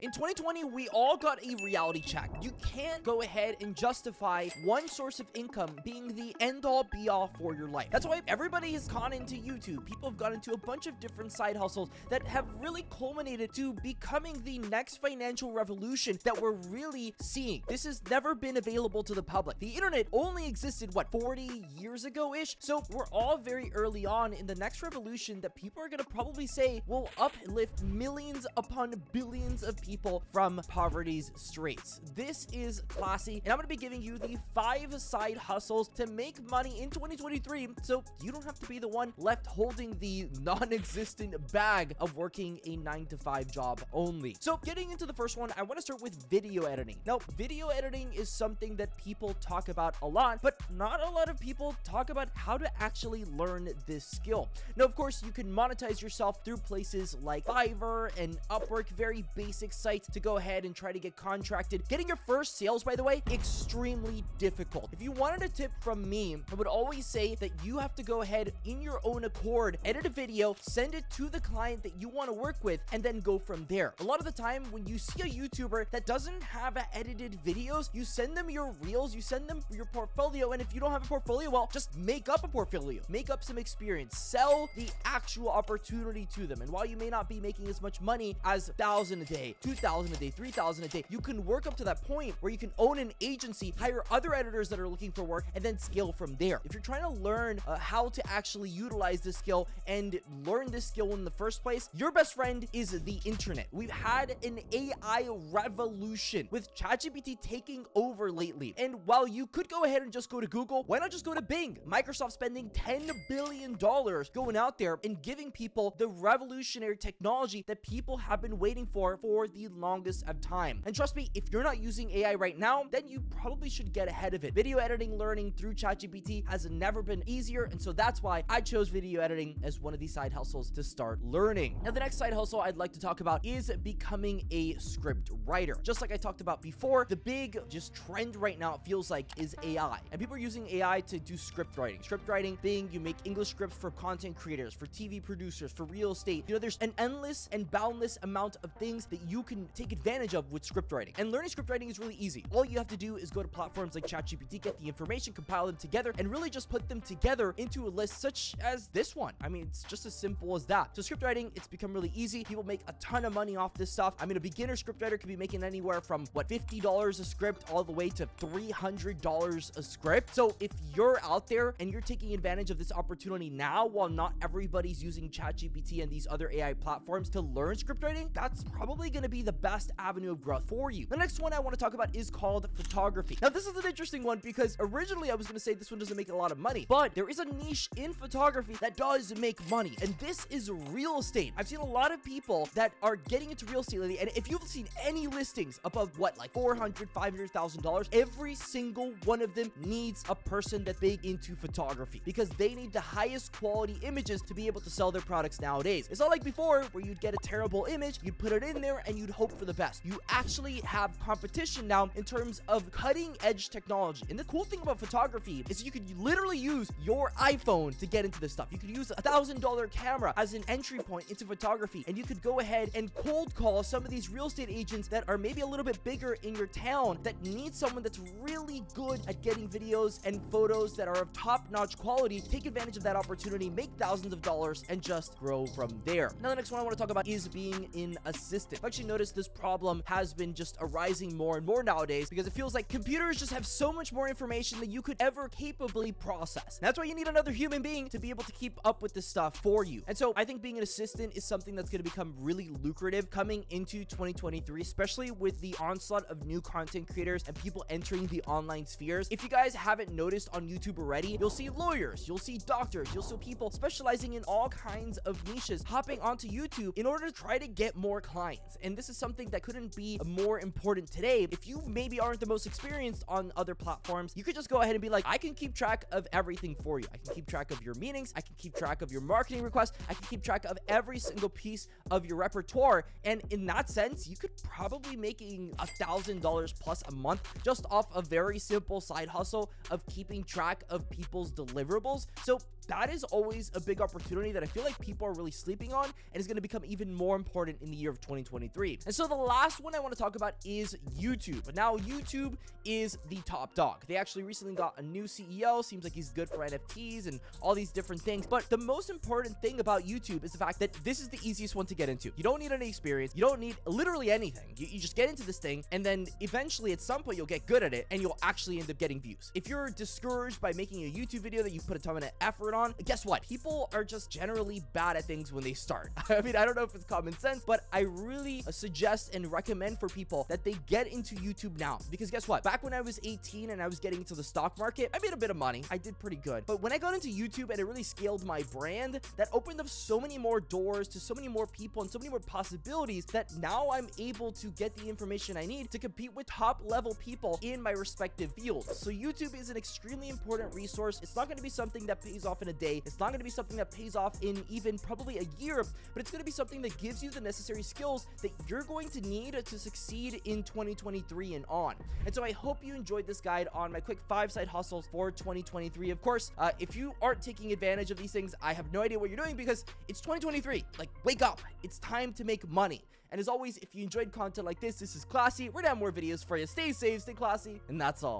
In 2020, we all got a reality check. You can't go ahead and justify one source of income being the end-all be-all for your life. That's why everybody has gone into YouTube. People have gone into a bunch of different side hustles that have really culminated to becoming the next financial revolution that we're really seeing. This has never been available to the public. The internet only existed, 40 years ago-ish? So we're all very early on in the next revolution that people are going to probably say will uplift millions upon billions of people from poverty's straits. This is classy, and I'm going to be giving you the 5 side hustles to make money in 2023 so you don't have to be the one left holding the non-existent bag of working a 9-to-5 job only. So getting into the first one, I want to start with video editing. Now, video editing is something that people talk about a lot, but not a lot of people talk about how to actually learn this skill. Now, of course, you can monetize yourself through places like Fiverr and Upwork, very basic sites to go ahead and try to get contracted. Getting your first sales, by the way, extremely difficult. If you wanted a tip from me, I would always say that you have to go ahead in your own accord, edit a video, send it to the client that you want to work with, and then go from there. A lot of the time when you see a YouTuber that doesn't have edited videos, you send them your reels, you send them your portfolio, and if you don't have a portfolio, well, just make up a portfolio, make up some experience, sell the actual opportunity to them. And while you may not be making as much money as 1,000 a day, 2,000 a day, 3,000 a day, you can work up to that point where you can own an agency, hire other editors that are looking for work, and then scale from there. If you're trying to learn how to actually utilize this skill and learn this skill in the first place, your best friend is the internet. We've had an AI revolution with ChatGPT taking over lately. And while you could go ahead and just go to Google, why not just go to Bing? Microsoft spending $10 billion going out there and giving people the revolutionary technology that people have been waiting for the longest of time. And trust me, if you're not using AI right now, then you probably should get ahead of it. Video editing learning through ChatGPT has never been easier, and so that's why I chose video editing as one of these side hustles to start learning. Now, the next side hustle I'd like to talk about is becoming a script writer. Just like I talked about before, the big trend right now, it feels like, is AI. And people are using AI to do script writing. Script writing being you make English scripts for content creators, for TV producers, for real estate. There's an endless and boundless amount of things that you can take advantage of with script writing. And learning script writing is really easy. All you have to do is go to platforms like ChatGPT, get the information, compile them together, and really just put them together into a list such as this one. I mean, it's just as simple as that. So script writing, it's become really easy. People make a ton of money off this stuff. I mean, a beginner script writer could be making anywhere from $50 a script all the way to $300 a script. So if you're out there and you're taking advantage of this opportunity now while not everybody's using ChatGPT and these other AI platforms to learn script writing, that's probably going to be the best avenue of growth for you. The next one I want to talk about is called photography. Now, this is an interesting one because originally I was going to say this one doesn't make a lot of money, but there is a niche in photography that does make money, and this is real estate. I've seen a lot of people that are getting into real estate lately, and if you've seen any listings above $400,000, $500,000, every single one of them needs a person that's big into photography because they need the highest quality images to be able to sell their products nowadays. It's not like before where you'd get a terrible image, you'd put it in there, and you'd hope for the best. You actually have competition now in terms of cutting edge technology. And the cool thing about photography is you could literally use your iPhone to get into this stuff. You could use a $1,000 camera as an entry point into photography, and you could go ahead and cold call some of these real estate agents that are maybe a little bit bigger in your town that need someone that's really good at getting videos and photos that are of top-notch quality. Take advantage of that opportunity, make thousands of dollars, and just grow from there. Now, the next one I want to talk about is being an assistant. I've actually noticed this problem has been just arising more and more nowadays because it feels like computers just have so much more information than you could ever capably process. And that's why you need another human being to be able to keep up with this stuff for you. And so I think being an assistant is something that's going to become really lucrative coming into 2023, especially with the onslaught of new content creators and people entering the online spheres. If you guys haven't noticed on YouTube already, you'll see lawyers, you'll see doctors, you'll see people specializing in all kinds of niches hopping onto YouTube in order to try to get more clients. And this is something that couldn't be more important today. If you maybe aren't the most experienced on other platforms, you could just go ahead and be like, I can keep track of everything for you. I can keep track of your meetings. I can keep track of your marketing requests. I can keep track of every single piece of your repertoire. And in that sense, you could probably making $1,000 plus a month just off a very simple side hustle of keeping track of people's deliverables. So that is always a big opportunity that I feel like people are really sleeping on and is going to become even more important in the year of 2023. And so the last one I want to talk about is YouTube. Now, YouTube is the top dog. They actually recently got a new CEO. Seems like he's good for NFTs and all these different things. But the most important thing about YouTube is the fact that this is the easiest one to get into. You don't need any experience. You don't need literally anything. You just get into this thing, and then eventually at some point you'll get good at it and you'll actually end up getting views. If you're discouraged by making a YouTube video that you put a ton of effort on, guess what? People are just generally bad at things when they start. I mean, I don't know if it's common sense, but I really suggest and recommend for people that they get into YouTube now, because guess what? Back when I was 18 and I was getting into the stock market, I made a bit of money. I did pretty good. But when I got into YouTube and it really scaled my brand, that opened up so many more doors to so many more people and so many more possibilities that now I'm able to get the information I need to compete with top level people in my respective fields. So YouTube is an extremely important resource. It's not going to be something that pays off in a day. It's not going to be something that pays off in even probably a year, but it's going to be something that gives you the necessary skills that you're going to need to succeed in 2023 and on. And so I hope you enjoyed this guide on my quick 5 side hustles for 2023. Of course, if you aren't taking advantage of these things, I have no idea what you're doing, because it's 2023. Like, wake up. It's time to make money. And as always, if you enjoyed content like this is Classy. We're gonna have more videos for you. Stay safe, stay classy, and that's all.